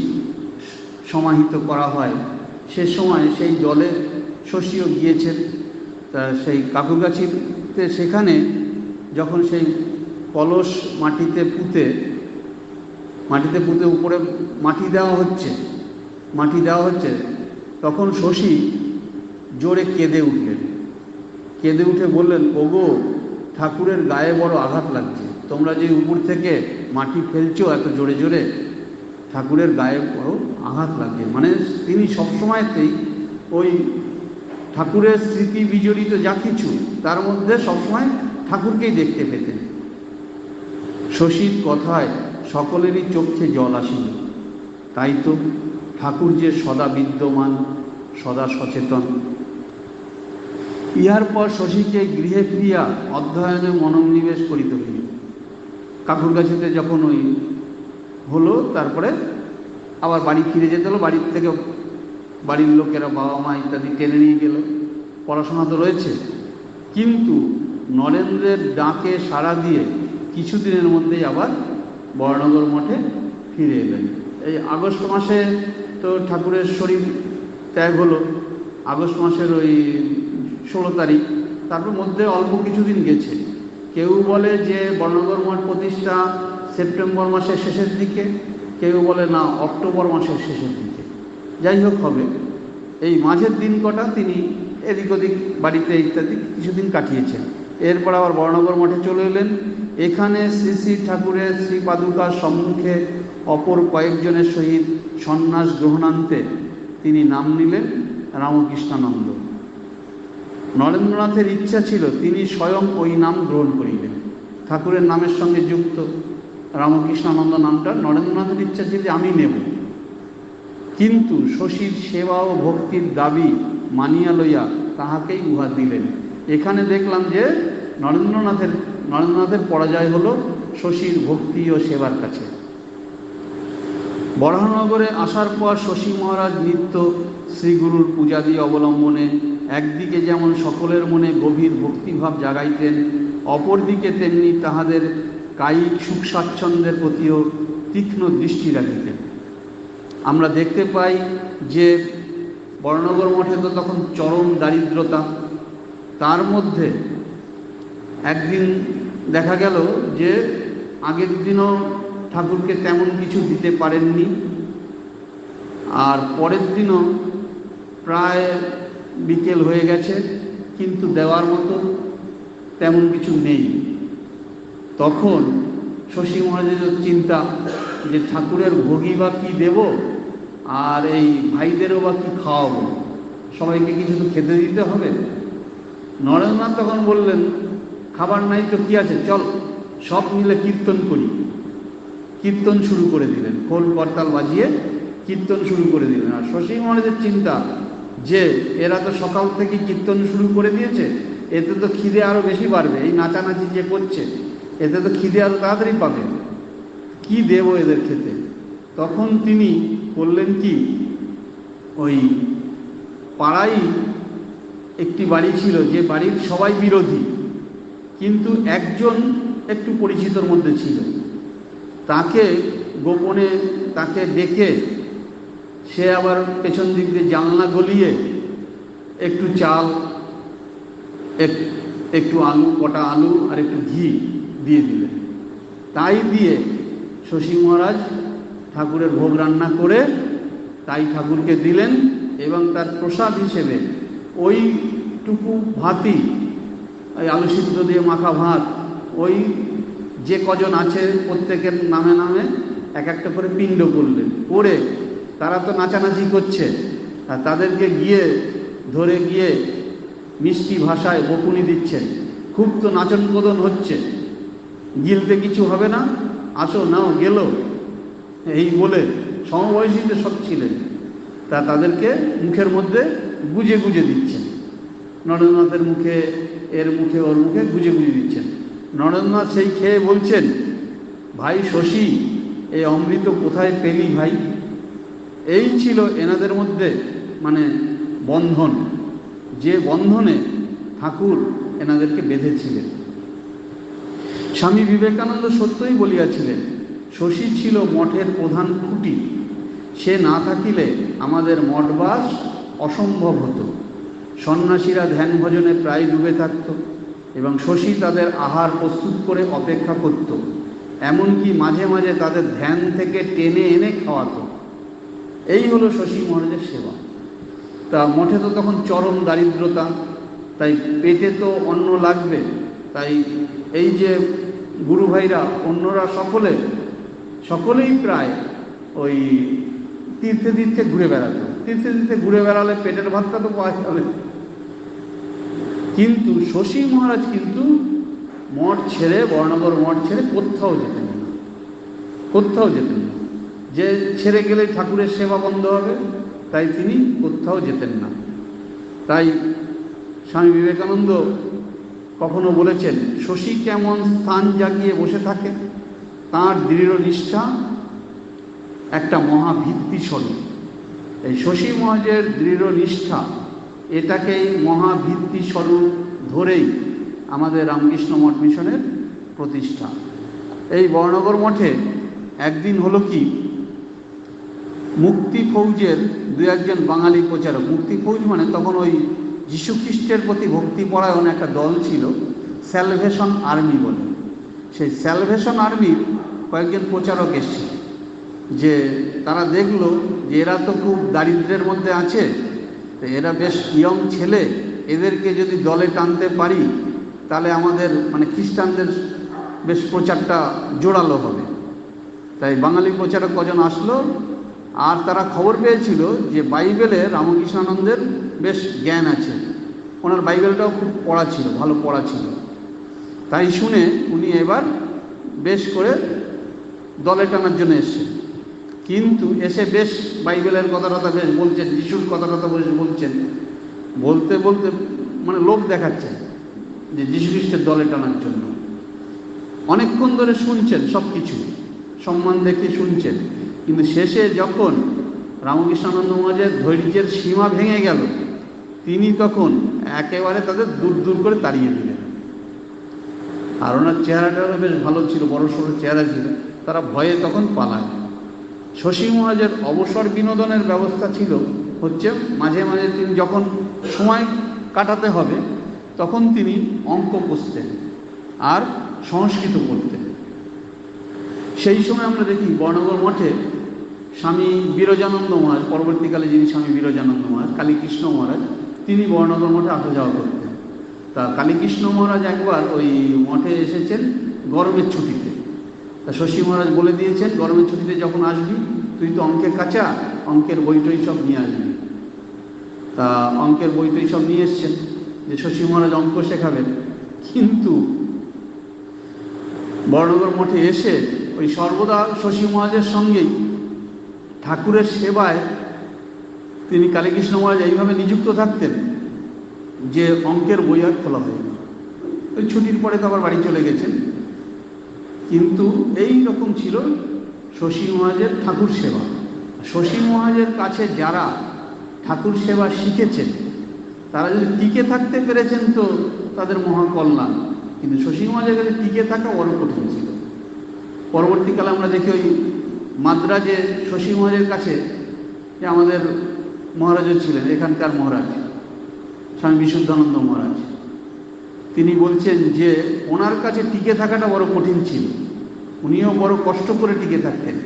সমাহিত করা হয়, সে সময় সেই জলে শশীও গিয়েছেন। তা সেই কাকুরগাছিতে সেখানে যখন সেই কলস মাটিতে পুঁতে উপরে মাটি দেওয়া হচ্ছে, তখন শশী জোরে কেঁদে উঠে বললেন, ওগো, ঠাকুরের গায়ে বড় আঘাত লাগছে, তোমরা যে উপর থেকে মাটি ফেলছো এত জোরে জোরে, ঠাকুরের গায়ে বড় আঘাত লাগছে। মানে তিনি সবসময়তেই ওই ঠাকুরের স্মৃতি বিজড়িত যা কিছু, তার মধ্যে সবসময় ঠাকুরকেই দেখতে পেতেন। শশীর কথায় সকলেরই চোখে জল আসিল। তাই তো ঠাকুর যে সদা বিদ্যমান, সদা সচেতন। ইহার পর শশীকে গৃহে ফিরিয়া অধ্যয়নে মনোনিবেশ করিতে হইল। কাকুরগাছিতে যখন ওই হলো, তারপরে আবার বাড়ি ফিরে যেতে হলো। বাড়ির থেকে বাড়ির লোকেরা, বাবা মা ইত্যাদি টেনে নিয়ে গেল। পড়াশোনা তো রয়েছে, কিন্তু নরেন্দ্রের ডাকে সাড়া দিয়ে কিছুদিনের মধ্যেই আবার বরানগর মঠে ফিরে এলেন। এই আগস্ট মাসে তো ঠাকুরের শরীর ত্যাগ হলো, আগস্ট মাসের ওই 16 তারিখ। তারপর মধ্যে অল্প কিছুদিন গেছে। কেউ বলে যে বরানগর মঠ প্রতিষ্ঠা সেপ্টেম্বর মাসের শেষের দিকে, কেউ বলে না অক্টোবর মাসের শেষের দিকে। যাই হোক হবে, এই মাঝের দিন কটা তিনি এদিক ওদিক বাড়িতে ইত্যাদি কিছুদিন কাটিয়েছেন। এরপর আবার বরানগর মঠে চলে এলেন। এখানে শ্রী শ্রী ঠাকুরের শ্রী পাদুকার সম্মুখে অপর কয়েকজনের সহিত সন্ন্যাস গ্রহণান্তে তিনি নাম নিলেন রামকৃষ্ণানন্দ। নরেন্দ্রনাথের ইচ্ছা ছিল তিনি স্বয়ং ওই নাম গ্রহণ করিলেন। ঠাকুরের নামের সঙ্গে যুক্ত রামকৃষ্ণানন্দ নামটা নরেন্দ্রনাথের ইচ্ছা ছিল যে আমি নেব, কিন্তু শশীর সেবা ও ভক্তির দাবি মানিয়া লইয়া তাহাকেই উহা দিলেন। এখানে দেখলাম যে নরেন্দ্রনাথের পরাজয় হলো শশীর ভক্তি ও সেবার কাছে। বরাহনগরে আসার পর শশী মহারাজ নিত্য শ্রীগুরুর পূজাদি অবলম্বনে একদিকে যেমন সকলের মনে গভীর ভক্তিভাব জাগাইতেন, অপরদিকে তেমনি তাহাদের কায়িক সুখ স্বাচ্ছন্দ্যের প্রতিও তীক্ষ্ণ দৃষ্টি রাখিতেন। আমরা দেখতে পাই যে বরানগর মঠে তো তখন চরম দারিদ্রতা, তার মধ্যে একদিন দেখা গেল যে আগের দিনও ঠাকুরকে তেমন কিছু দিতে পারেননি, আর পরের দিনও প্রায় বিকেল হয়ে গেছে, কিন্তু দেওয়ার মতো তেমন কিছু নেই। তখন শশী মহারাজের চিন্তা যে ঠাকুরের ভোগী বা কী দেব, আর এই ভাইদেরও বা কী খাওয়াবো, সবাইকে কিছু তো খেতে দিতে হবে। নরেন্দ্রনাথ তখন বললেন, খাবার নাই তো কী আছে, চল সব মিলে কীর্তন করি। কীর্তন শুরু করে দিলেন, খোল করতাল বাজিয়ে কীর্তন শুরু করে দিলেন। আর শশী মহারাজের চিন্তা যে এরা তো সকাল থেকে কীর্তন শুরু করে দিয়েছে, এতে তো খিদে আরও বেশি বাড়বে, এই নাচানাচি যে করছে এতে তো খিদে আরও তাড়াতাড়ি পাবে, কি দেব এদের খেতে। তখন তিনি করলেন কি, ওই পাড়ায় একটি বাড়ি ছিল, যে বাড়ির সবাই বিরোধী, কিন্তু একজন একটু পরিচিতর মধ্যে ছিল, তাকে গোপনে তাকে ডেকে সে আবার পেছন দিক দিয়ে জানলা গলিয়ে একটু চাল, একটু আলু, কটা আলু আর একটু ঘি দিয়ে দিলেন। তাই দিয়ে শশী মহারাজ ঠাকুরের ভোগ রান্না করে তাই ঠাকুরকে দিলেন, এবং তার প্রসাদ হিসেবে ওইটুকু ভাতই, ওই আলু সিদ্ধ দিয়ে মাখা ভাত, ওই যে কজন আছে প্রত্যেকের নামে নামে এক একটা করে পিণ্ড করলেন। করে তারা তো নাচানাচি করছে, আর তাদেরকে ধরে গিয়ে মিষ্টি ভাষায় বকুনি দিচ্ছেন, খুব তো নাচন কোদন হচ্ছে, গিলতে কিছু হবে না, আসো নাও গেল, এই বলে সমবয়সীতে সব ছিলেন, তা তাদেরকে মুখের মধ্যে গুজে গুজে দিচ্ছেন। নরেন্দ্রনাথের মুখে, এর মুখে, ওর মুখে গুজে গুজে দিচ্ছেন। নরেন্দ্রনাথ সেই খেয়ে বলছেন, ভাই শশী, এই অমৃত কোথায় পেলি ভাই? এই ছিল এনাদের মধ্যে মানে বন্ধন, যে বন্ধনে ঠাকুর এনাদেরকে বেঁধেছিলেন। স্বামী বিবেকানন্দ সত্যই বলিয়াছিলেন, শশী ছিল মঠের প্রধান খুঁটি, সে না থাকিলে আমাদের মঠবাস অসম্ভব হতো। সন্ন্যাসীরা ধ্যান ভজনে প্রায় ডুবে থাকত, এবং শশী তাদের আহার প্রস্তুত করে অপেক্ষা করত, এমনকি মাঝে মাঝে তাদের ধ্যান থেকে টেনে এনে খাওয়াতো। এই হলো শশী মহারাজের সেবা। তা মঠে তো তখন চরম দারিদ্রতা, তাই পেটে তো অন্ন লাগবে, তাই এই যে গুরু ভাইরা অন্যরা সকলেই প্রায় ওই তীর্থে তীর্থে ঘুরে বেড়াতো। তীর্থে তীর্থে ঘুরে বেড়ালে পেটের ভাতটা তো পাওয়া যাবে, কিন্তু শশী মহারাজ কিন্তু মঠ ছেড়ে, বরানগর মঠ ছেড়ে কোথাও যেতেন না, কোথাও যেতেন না। যে ছেড়ে গেলে ঠাকুরের সেবা বন্ধ হবে, তাই তিনি কোথাও যেতেন না। তাই স্বামী বিবেকানন্দ কখনো বলেছেন, শশী কেমন স্থান জাগিয়ে বসে থাকে, তাঁর দৃঢ় নিষ্ঠা একটা মহাভিত্তি স্বরূপ। এই শশী মহারাজের দৃঢ় নিষ্ঠা এটাকেই মহাভিত্তি স্বরূপ ধরেই আমাদের রামকৃষ্ণ মঠ মিশনের প্রতিষ্ঠা। এই বর্ণনগর মঠে একদিন হলো কি, মুক্তি ফৌজের দু একজন বাঙালি প্রচারক, মুক্তি ফৌজ মানে তখন ওই যীশুখ্রিস্টের প্রতি ভক্তিপরায়ণ একটা দল ছিল, স্যালভেশন আর্মি বলে। সেই স্যালভেশন আর্মির কয়েকজন প্রচারক এসছে, যে তারা দেখলো যে এরা তো খুব দারিদ্র্যের মধ্যে আছে, তো এরা বেশ ইয়ং ছেলে, এদেরকে যদি দলে টানতে পারি তাহলে আমাদের মানে খ্রিস্টানদের বেশ প্রচারটা জোরালো হবে। তাই বাঙালি প্রচারক কজন আসলো, আর তারা খবর পেয়েছিল যে বাইবেলে রামকৃষ্ণানন্দের বেশ জ্ঞান আছে, ওনার বাইবেলটাও খুব পড়া ছিল, ভালো পড়া ছিল। তাই শুনে উনি এবার বেশ করে দলে টানার জন্য এসছেন। কিন্তু এসে বেশ বাইবেলের কথাটা বেশ বলছেন, যিশুর কথাটা বেশ বলছেন, বলতে বলতে মানে লোক দেখাচ্ছেন যে যীশু খ্রিস্টের দলে টানার জন্য। অনেকক্ষণ ধরে শুনছেন, সব কিছু সম্মান দেখে শুনছেন, কিন্তু শেষে যখন রামকৃষ্ণানন্দ মহারাজের ধৈর্যের সীমা ভেঙে গেল, তিনি তখন একেবারে তাদের দূর দূর করে তাড়িয়ে দিলেন। আর ওনার চেহারাটাও বেশ ভালো ছিল, বড় সড়ো চেহারা ছিল, তারা ভয়ে তখন পালায়। শশী মহারাজের অবসর বিনোদনের ব্যবস্থা ছিল হচ্ছে মাঝে মাঝে তিনি যখন সময় কাটাতে হবে তখন তিনি অঙ্ক কষতেন আর সংস্কৃত পড়তেন। সেই সময় আমরা দেখি বর্ণনগর মঠে স্বামী বিরজানন্দ মহারাজ, পরবর্তীকালে যিনি স্বামী বিরজানন্দ মহারাজ, কালীকৃষ্ণ মহারাজ, তিনি বর্ণনগর মঠে আসা যাওয়া করতেন। তা কালীকৃষ্ণ মহারাজ একবার ওই মঠে এসেছেন গরমের ছুটিতে। তা শশী মহারাজ বলে দিয়েছেন, গরমের ছুটিতে যখন আসবি তুই তো অঙ্কের কাঁচা, অঙ্কের বইটই সব নিয়ে আসবি। তা অঙ্কের বইটই সব নিয়ে এসছেন যে শশী মহারাজ অঙ্ক শেখাবেন। কিন্তু বর্ণনগর মঠে এসে ওই সর্বদা শশী মহারাজের সঙ্গেই ঠাকুরের সেবায় তিনি কালীকৃষ্ণ মহারাজ এইভাবে নিযুক্ত থাকতেন যে অঙ্কের বই আর খোলা হয়নি। ওই ছুটির পরে তো আবার বাড়ি চলে গেছেন। কিন্তু এই রকম ছিল শশী মহারাজের ঠাকুর সেবা। শশী মহারাজের কাছে যারা ঠাকুর সেবা শিখেছেন তারা যদি টিকে থাকতে পেরেছেন তো তাদের মহাকল্যাণ, কিন্তু শশী মহারাজের কাছে টিকে থাকা বড় কঠিন ছিল। পরবর্তীকালে আমরা দেখি ওই মাদ্রাজে শশী মহারাজের কাছে যে আমাদের মহারাজও ছিলেন, এখানকার মহারাজ স্বামী বিশুদ্ধানন্দ মহারাজ, তিনি বলছেন যে ওনার কাছে টিকে থাকাটা বড় কঠিন ছিল, উনিও বড় কষ্ট করে টিকে থাকতেন,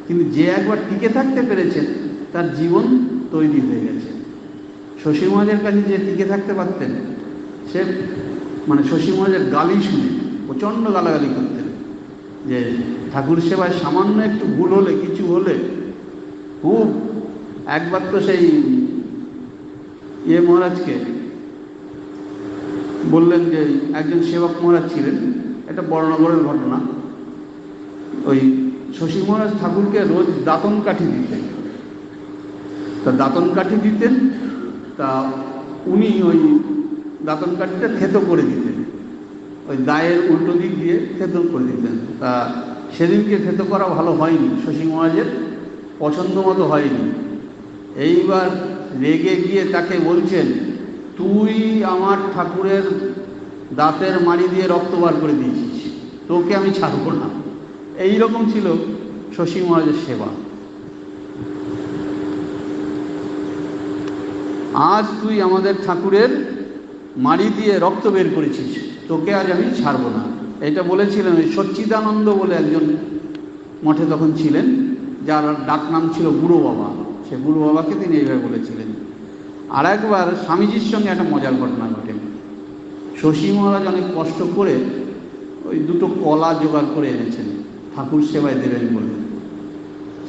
কিন্তু যে একবার টিকে থাকতে পেরেছেন তার জীবন তৈরি হয়ে গেছে। শশী মহারাজের কাছে যে টিকে থাকতে পারতেন সে মানে শশী মহারাজের গালি শুনে প্রচণ্ড গালাগালি করতেন, যে ঠাকুর সেবায় সামান্য একটু ভুল হলে, কিছু হলে খুব। একবার তো সেই মহারাজকে বললেন যে একজন সেবক মহারাজ ছিলেন, এটা বর্ণনগরের ঘটনা, ওই শশী মহারাজ ঠাকুরকে রোজ দাঁতন কাঠি দিতেন। তা দাঁতন কাঠি দিতেন, তা উনি ওই দাঁতন কাঠিটা থেতো করে দিতেন, ওই দায়ের উল্টো দিক দিয়ে থেতো করে দিতেন। তা সেদিনকে থেতো করা ভালো হয়নি, শশী মহারাজের পছন্দ মতো হয়নি। এইবার রেগে গিয়ে তাকে বলছেন, তুই আমার ঠাকুরের দাঁতের মাড়ি দিয়ে রক্ত বার করে দিয়েছিস, তোকে আমি ছাড়ব না। এই রকম ছিল শশী মহারাজের সেবা। আজ তুই আমাদের ঠাকুরের মাড়ি দিয়ে রক্ত বের করেছিস, তোকে আজ আমি ছাড়ব না। এটা বলেছিলেন ওই সচ্চিদানন্দ বলে একজন মঠে তখন ছিলেন, যার ডাক নাম ছিল বুড়ো বাবা। সে বুড়ো বাবাকে তিনি এইভাবে বলেছিলেন। আর একবার স্বামীজির সঙ্গে একটা মজার ঘটনা ঘটে। শশী মহারাজ অনেক কষ্ট করে ওই দুটো কলা জোগাড় করে এনেছেন ঠাকুর সেবায় দেবেন বলে।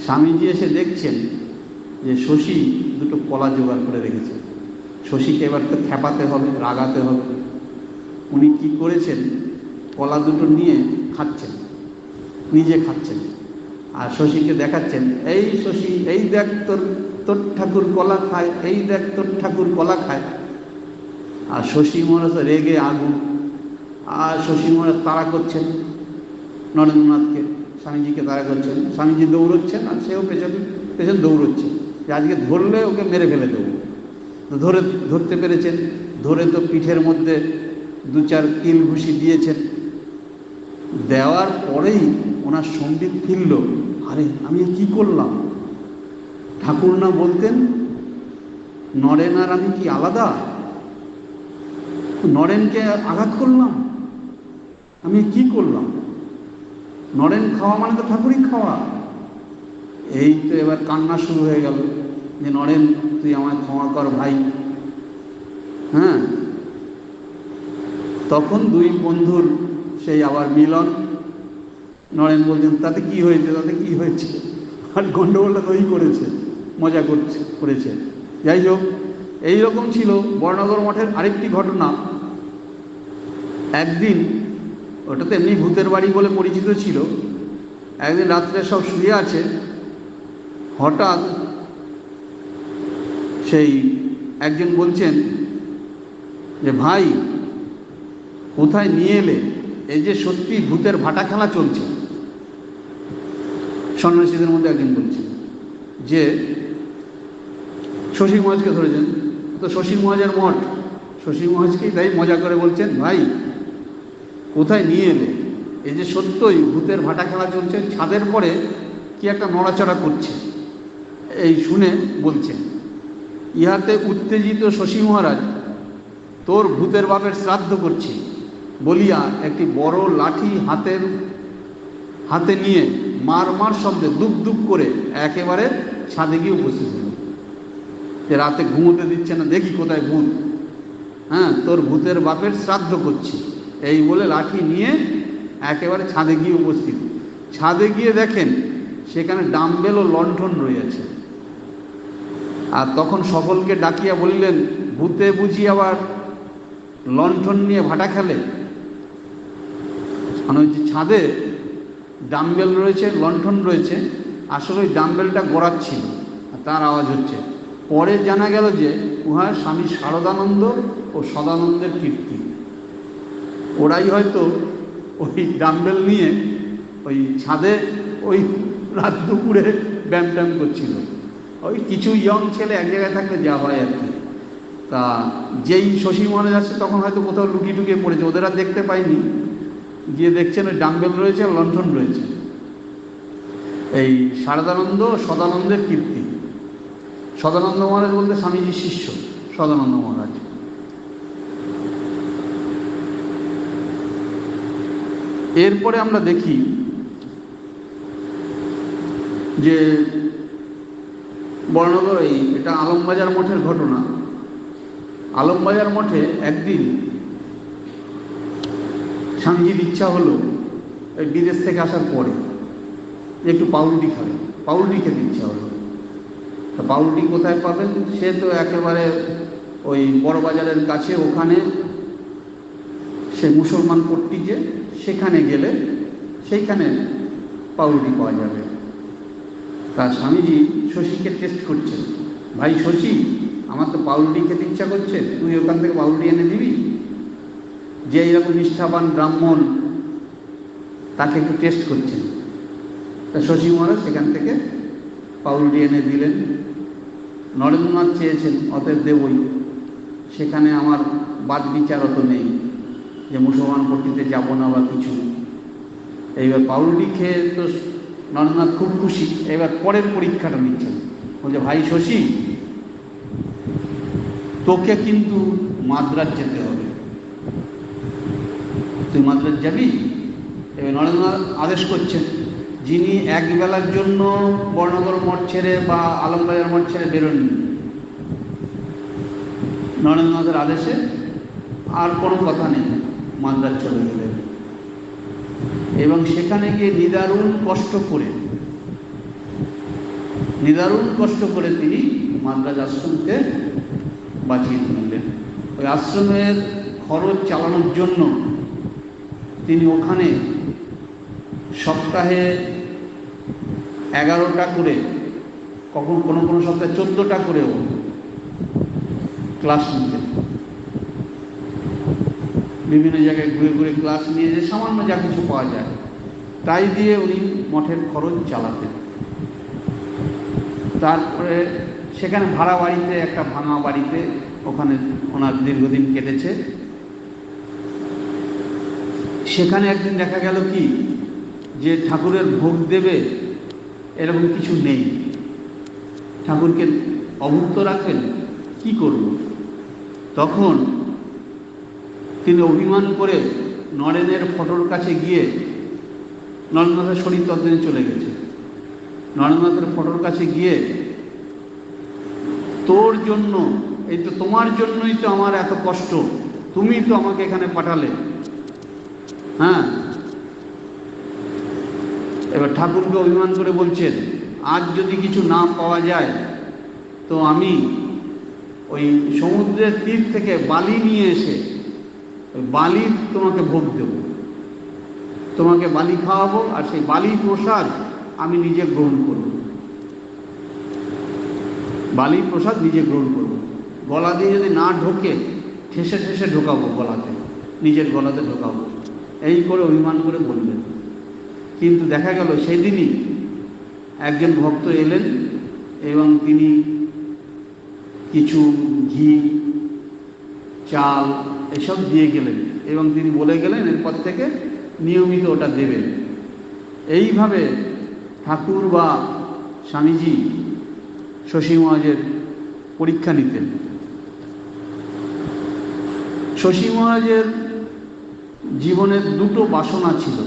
স্বামীজি এসে দেখছেন যে শশী দুটো কলা জোগাড় করে রেখেছে, শশীকে এবার তো খেপাতে হবে, রাগাতে হবে। উনি কি করেছেন, কলা দুটো নিয়ে খাচ্ছেন, নিজে খাচ্ছেন, আর শশীকে দেখাচ্ছেন, এই শশী, এই দেখ তোর তোর ঠাকুর কলা খায়, এই দেখ তোর ঠাকুর কলা খায়। আর শশী মহারাজ রেগে আগুন, আর শশী মহারাজ তাড়া করছেন নরেন্দ্রনাথকে, স্বামীজিকে তাড়া করছেন, স্বামীজি দৌড়চ্ছেন আর সেও পেছন পেছন দৌড়চ্ছে যে আজকে ধরলে ওকে মেরে ফেলে দেবো। তো ধরতে পেরেছেন, ধরে তো পিঠের মধ্যে 2-4 কিল ঘুষি দিয়েছেন। দেওয়ার পরেই ওনার সম্বিত ফিরল, আরে আমি কি করলাম? ঠাকুর না বলতেন নরেন আর আমি কি আলাদা? নরেনকে আঘাত করলাম, আমি কি করলাম? নরেন খাওয়া মানে তো ঠাকুরই খাওয়া। এই তো এবার কান্না শুরু হয়ে গেল যে নরেন তুই আমায় ক্ষমা কর ভাই। হ্যাঁ, তখন দুই বন্ধুর সেই আবার মিলন। নরেন বলছেন তাতে কি হয়েছে, তাতে কি হয়েছে? আর গন্ডগোলটা তো ওই করেছে, মজা করেছে। যাই হোক, এইরকম ছিল বর্ণাগর মঠের আরেকটি ঘটনা। একদিন, ওটা তো এমনি ভূতের বাড়ি বলে পরিচিত ছিল, একদিন রাত্রে সব শুয়ে আছে, হঠাৎ সেই একজন বলছেন যে ভাই কোথায় নিয়ে এলে? এই যে সত্যি ভূতের ভাটা খেলা চলছে। সন্ন্যাসীদের মধ্যে একজন বলছেন যে শশী মহাজকে ধরেছেন, তো শশী মহাজের মঠ, শশী মহাজকেই তাই মজা করে বলছেন ভাই কোথায় নিয়ে এলে? এই যে সত্যই ভূতের ভাটা খেলা চলছে, ছাদের পরে কি একটা নড়াচড়া করছে, এই শুনে বলছেন ইহাতে উত্তেজিত শশী মহারাজ তোর ভূতের বাপের শ্রাদ্ধ করছি বলিয়া একটি বড় লাঠি হাতে নিয়ে মার মার শব্দে দুপ দুপ করে একেবারে ছাদে গিয়ে উপস্থিত হল। যে রাতে ঘুমোতে দিচ্ছে না, দেখি কোথায় ভূত, হ্যাঁ তোর ভূতের বাপের শ্রাদ্ধ করছি, এই বলে লাঠি নিয়ে একেবারে ছাদে গিয়ে উপস্থিত। ছাদে গিয়ে দেখেন সেখানে ডাম্বেল ও লণ্ঠন রয়েছে। আর তখন সকলকে ডাকিয়া বলিলেন ভূতে বুঝি আবার লণ্ঠন নিয়ে ভাটা খেলে? মানে ওই যে ছাদে ডাম্বেল রয়েছে, লণ্ঠন রয়েছে, আসলে ওই ডাম্বেলটা গড়াচ্ছিল আর তার আওয়াজ হচ্ছে। পরে জানা গেল যে উহা স্বামী শারদানন্দ ও সদানন্দের কীর্তি। ওরাই হয়তো ওই ডাম্বেল নিয়ে ওই ছাদে ওই রাত দুপুরে ব্যায়াম ট্যাম করছিল। ওই কিছু ইয়ং ছেলে এক জায়গায় থাকলে যা হয় আর কি। তা যেই শশী মহারাজ আসছে তখন হয়তো কোথাও লুকিয়ে টুকিয়ে পড়েছে, ওদের আর দেখতে পাইনি, গিয়ে দেখছেন ওই ডাম্বেল রয়েছে, লণ্ঠন রয়েছে। এই শারদানন্দ সদানন্দের কীর্তি। সদানন্দ মহারাজ বলতে স্বামীজির শিষ্য সদানন্দ মহারাজ। এরপরে আমরা দেখি যে বর্ণগর, এটা আলমবাজার মঠের ঘটনা। আলমবাজার মঠে একদিন স্বামীজির ইচ্ছা হলো এই বিদেশ থেকে আসার পরে একটু পাউরুটি খাবে, পাউরুটি খেতে ইচ্ছা হলো। তা পাউরুটি কোথায় পাবেন? সে তো একেবারে ওই বড় বাজারের কাছে, ওখানে সে মুসলমান পট্টি যে, সেখানে গেলে সেইখানে পাউরুটি পাওয়া যাবে। তা স্বামীজি শশীকে টেস্ট করছেন, ভাই শশী আমার তো পাউরুটি খেতে ইচ্ছা করছে, তুই ওখান থেকে পাউরুটি এনে দিবি? যে এইরকম নিষ্ঠাবান ব্রাহ্মণ তাকে একটু টেস্ট করছেন। তা শশী মহারাজ সেখান থেকে পাউরুটি এনে দিলেন। নরেন্দ্রনাথ চেয়েছেন, অতএব দেবই, সেখানে আমার বাদ বিচার অত নেই যে মুসলমান পট্টিতে যাব না বা কিছু। এইবার পাউরুটি খেয়ে তো নরেন্দ্রনাথ খুব খুশি। এবার পরের পরীক্ষাটা নিচ্ছেন, বলছে ভাই শশী তোকে কিন্তু মাদ্রাজ যেতে হবে, তুই মাদ্রাজ যাবি? এবার নরেন্দ্রনাথ আদেশ করছেন, যিনি একবেলার জন্য বর্ণগর মঠ ছেড়ে বা আলমবাজার মঠ ছেড়ে বেরোননি, নরেন্দ্রনাথের আদেশে আর কোনো কথা নেই, মাদ্রাজ চলে গেলেন। এবং সেখানে গিয়ে নিদারুণ কষ্ট করে তিনি মাদ্রাজ আশ্রমকে বাঁচিয়ে তুললেন। ওই আশ্রমের খরচ চালানোর জন্য তিনি ওখানে সপ্তাহে 11টা করে, কখন কোনো সপ্তাহে 14টা করেও ক্লাস নিতেন। বিভিন্ন জায়গায় ঘুরে ঘুরে ক্লাস নিয়ে যে সামান্য যা কিছু পাওয়া যায় তাই দিয়ে উনি মঠের খরচ চালাতেন। তারপরে সেখানে ভাড়া বাড়িতে, একটা ভাঙা বাড়িতে, ওখানে ওনার দীর্ঘদিন কেটেছে। সেখানে একদিন দেখা গেল কি, যে ঠাকুরের ভোগ দেবে এরকম কিছু নেই। ঠাকুরকে অভুক্ত রাখবেন, কি করব? তখন তিনি অভিমান করে নরেনের ফটোর কাছে গিয়ে, নরেন্দ্রনাথের শরীর ততদিনে চলে গেছে, নরেন্দ্রনাথের ফটোর কাছে গিয়ে, তোর জন্য, এই তো তোমার জন্যই তো আমার এত কষ্ট, তুমি তো আমাকে এখানে পাঠালে। হ্যাঁ, এবার ঠাকুরকে অভিমান করে বলছেন, আজ যদি কিছু না পাওয়া যায় তো আমি ওই সমুদ্রের তীর থেকে বালি নিয়ে এসে ওই বালি তোমাকে ভোগ দেব, তোমাকে বালি খাওয়াবো, আর সেই বালি প্রসাদ আমি নিজে গ্রহণ করব, বালি প্রসাদ নিজে গ্রহণ করব, গলা দিয়ে যদি না ঢোকে ঠেসে ঠেসে ঢোকাবো গলাতে, নিজের গলাতে ঢোকাবো, এই করে অভিমান করে বললেন। কিন্তু দেখা গেল সেদিনই একজন ভক্ত এলেন এবং তিনি কিছু ঘি, চাল এসব দিয়ে গেলেন এবং তিনি বলে গেলেন এরপর থেকে নিয়মিত ওটা দেবেন। এইভাবে ঠাকুর বা স্বামীজি শশী মহারাজের পরীক্ষা নিতেন। শশী মহারাজের জীবনের দুটো বাসনা ছিল।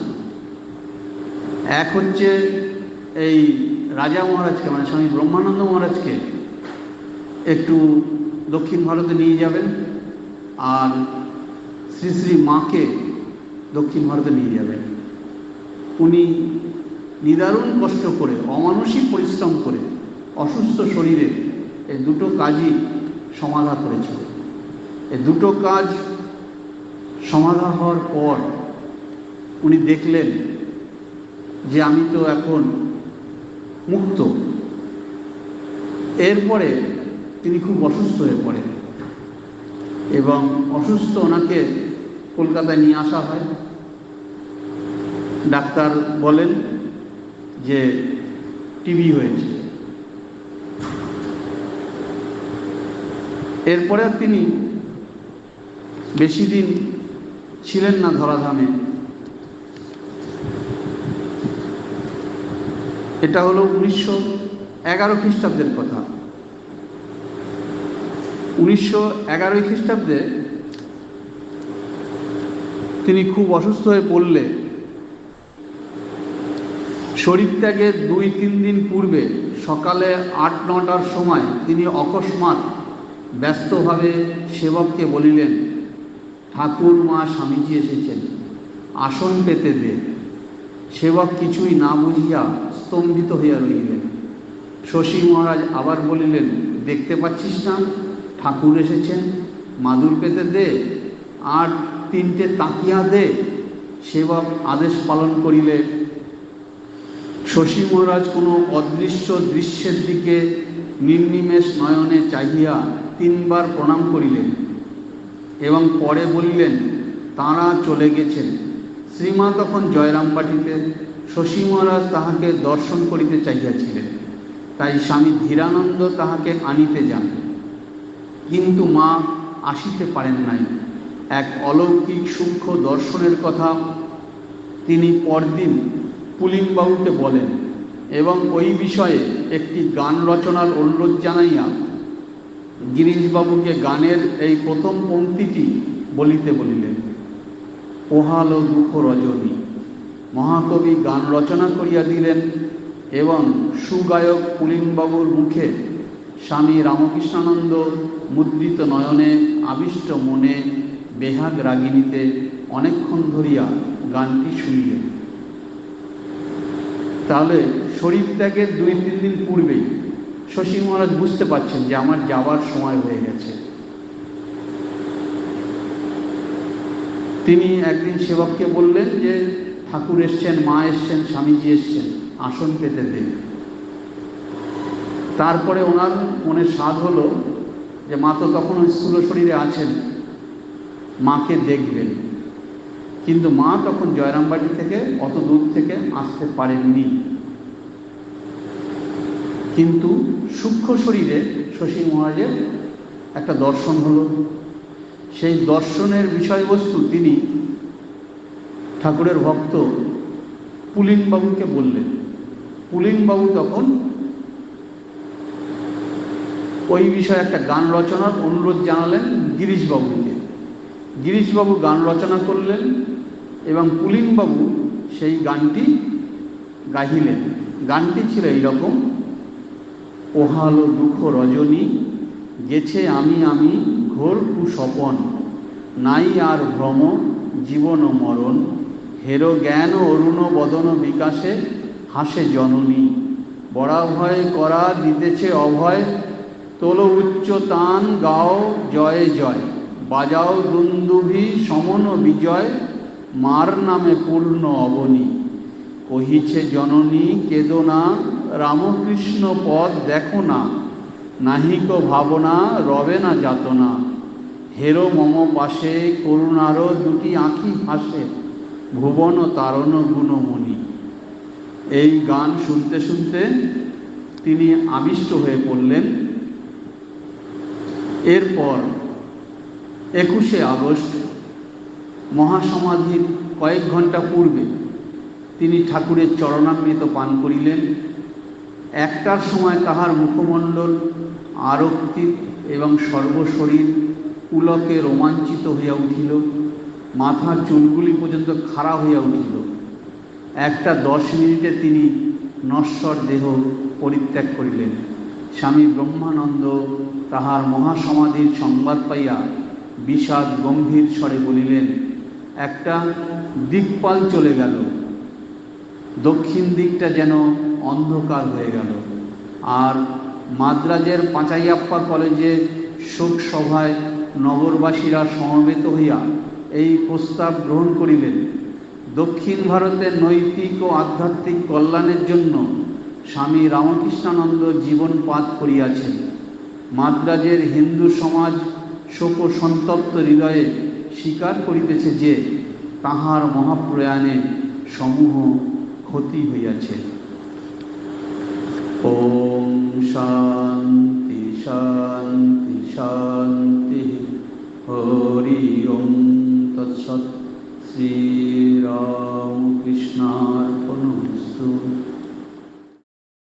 এক হচ্ছে এই রাজা মহারাজকে, মানে স্বামী ব্রহ্মানন্দ মহারাজকে একটু দক্ষিণ ভারতে নিয়ে যাবেন, আর শ্রী শ্রী মাকে দক্ষিণ ভারতে নিয়ে যাবেন। উনি নিদারুণ কষ্ট করে, অমানসিক পরিশ্রম করে, অসুস্থ শরীরে এই দুটো কাজই সমাধা করেছিল। এই দুটো কাজ সমাধা হওয়ার পর উনি দেখলেন যে আমি তো এখন মুক্ত। এরপরে তিনি খুব অসুস্থ হয়ে পড়েন এবং অসুস্থ ওনাকে কলকাতায় নিয়ে আসা হয়। ডাক্তার বলেন যে টিবি হয়েছে। এরপরে তিনি বেশি দিন ছিলেন না ধরাধামে। এটা হলো 1911 খ্রিস্টাব্দের কথা। 1911 খ্রিস্টাব্দে তিনি খুব অসুস্থ হয়ে পড়লে শরীর ত্যাগের 2-3 দিন পূর্বে সকালে 8-9টার সময় তিনি অকস্মাৎ ব্যস্তভাবে সেবককে বলিলেন, ঠাকুর মা স্বামীজি এসেছেন, আসন পেতে দে। সেবক কিছুই না বুঝিয়া স্তম্ভিত হইয়া রইলেন। শশী মহারাজ আবার বলিলেন, দেখতে পাচ্ছিস না ঠাকুর এসেছেন, মাদুর পেতে দে আর 3টে তাকিয়া দে। সেবক আদেশ পালন করিলে শশী মহারাজ কোনো অদৃশ্য দৃশ্যের দিকে নির্নিমেষ নয়নে চাহিয়া 3 বার প্রণাম করিলেন এবং পরে বলিলেন, তাঁরা চলে গেছেন। শ্রীমা তখন জয়রামবাটিতে। শশী মহারাজ তাহাকে দর্শন করিতে চাহিয়াছিলেন, তাই স্বামী ধীরানন্দ তাহাকে আনিতে যান, কিন্তু মা আসিতে পারেন নাই। এক অলৌকিক সূক্ষ্ম দর্শনের কথা তিনি পরদিন পুলিনবাবুকে বলেন এবং ওই বিষয়ে একটি গান রচনার অনুরোধ জানাইয়া গিরিশবাবুকে গানের এই প্রথম পংক্তিটি বলিতে বলিলেন। পোহালো দুঃখ রজনী। মহাকবি গান রচনা করিয়া দিলেন এবং সুগায়ক পুলিনবাবুর মুখে স্বামী রামকৃষ্ণানন্দ মুদ্রিত নয়নে আবিষ্ট মনে বেহাগ রাগিনীতে অনেকক্ষণ ধরিয়া গানটি শুনিলেন। তাহলে শরীর ত্যাগের 2-3 দিন পূর্বেই শশী মহারাজ বুঝতে পারছেন যে আমার যাবার সময় হয়ে গেছে। তিনি একদিন সেবককে বললেন যে ঠাকুর এসছেন, মা এসছেন, স্বামীজি এসছেন, আসন পেতে দেন। তারপরে ওনার মনে সাধ হলো যে মা তো তখন স্থূল শরীরে আছেন, মাকে দেখবেন। কিন্তু মা তখন জয়রামবাটি থেকে অত দূর থেকে আসতে পারেননি। কিন্তু সূক্ষ্ম শরীরে শশী মহারাজের একটা দর্শন হলো। সেই দর্শনের বিষয়বস্তু তিনি ঠাকুরের ভক্ত পুলিনবাবুকে বললেন। পুলিনবাবু তখন ওই বিষয়ে একটা গান রচনার অনুরোধ জানালেন গিরিশবাবুকে। গিরিশবাবু গান রচনা করলেন এবং পুলিনবাবু সেই গানটি গাহিলেন। গানটি ছিল এইরকম: ওহালো দুঃখ রজনী, গেছে আমি আমি ঘোর কুস্বপন, নাই আর ভ্রম জীবন মরণ, হেরো জ্ঞান অরুণ বদন বিকাশে হাসে জননী, বরাভয় করা দিতেছে অভয়, তোলো উচ্চ তান গাও জয় জয়, বাজাও দুন্দুভি সমন বিজয়, মার নামে পূর্ণ অবনী, কহিছে জননী কেদো না, রামকৃষ্ণ পদ দেখো না, নাহিক ভাবনা রবে না যাতনা, হেরো মম পাশে করুণারও দুটি আঁখি হাসে, ভুবন তারণ গুণমণি। এই গান শুনতে শুনতে তিনি আবিষ্ট হয়ে পড়লেন। এরপর 21শে আগস্ট মহাসমাধির কয়েক ঘন্টা পূর্বে তিনি ঠাকুরের চরণামৃত পান করিলেন। 1টার সময় তাহার মুখমণ্ডল আরক্তিত এবং সর্বশরীর পুলকে রোমাঞ্চিত হইয়া উঠিল, মাথার চুলগুলি পর্যন্ত খাড়া হইয়া উঠিল। 1টা 10 মিনিটে তিনি নশ্বর দেহ পরিত্যাগ করিলেন। স্বামী ব্রহ্মানন্দ তাহার মহাসমাধির সংবাদ পাইয়া বিষাদ গম্ভীর স্বরে বলিলেন, একটা দিকপাল চলে গেল, দক্ষিণ দিকটা যেন অন্ধকার হয়ে গেল। আর মাদ্রাজের পাঁচাইয়াপ্পা কলেজে শোক সভায় নগরবাসীরা সমবেত হইয়া এই প্রস্তাব গ্রহণ করিলেন, দক্ষিণ ভারতের নৈতিক ও আধ্যাত্মিক কল্যাণের জন্য স্বামী রামকৃষ্ণানন্দ জীবনপাত করিয়াছেন। মাদ্রাজের হিন্দু সমাজ শোক সন্তপ্ত হৃদয়ে স্বীকার করিতেছে যে তাহার মহাপ্রয়াণে সমূহ ক্ষতি হইয়াছে। ওম শান্তি শান্তি শান্তি, হরি ওম তৎসৎ। শ্রীরামকৃষ্ণার্পণমস্তু।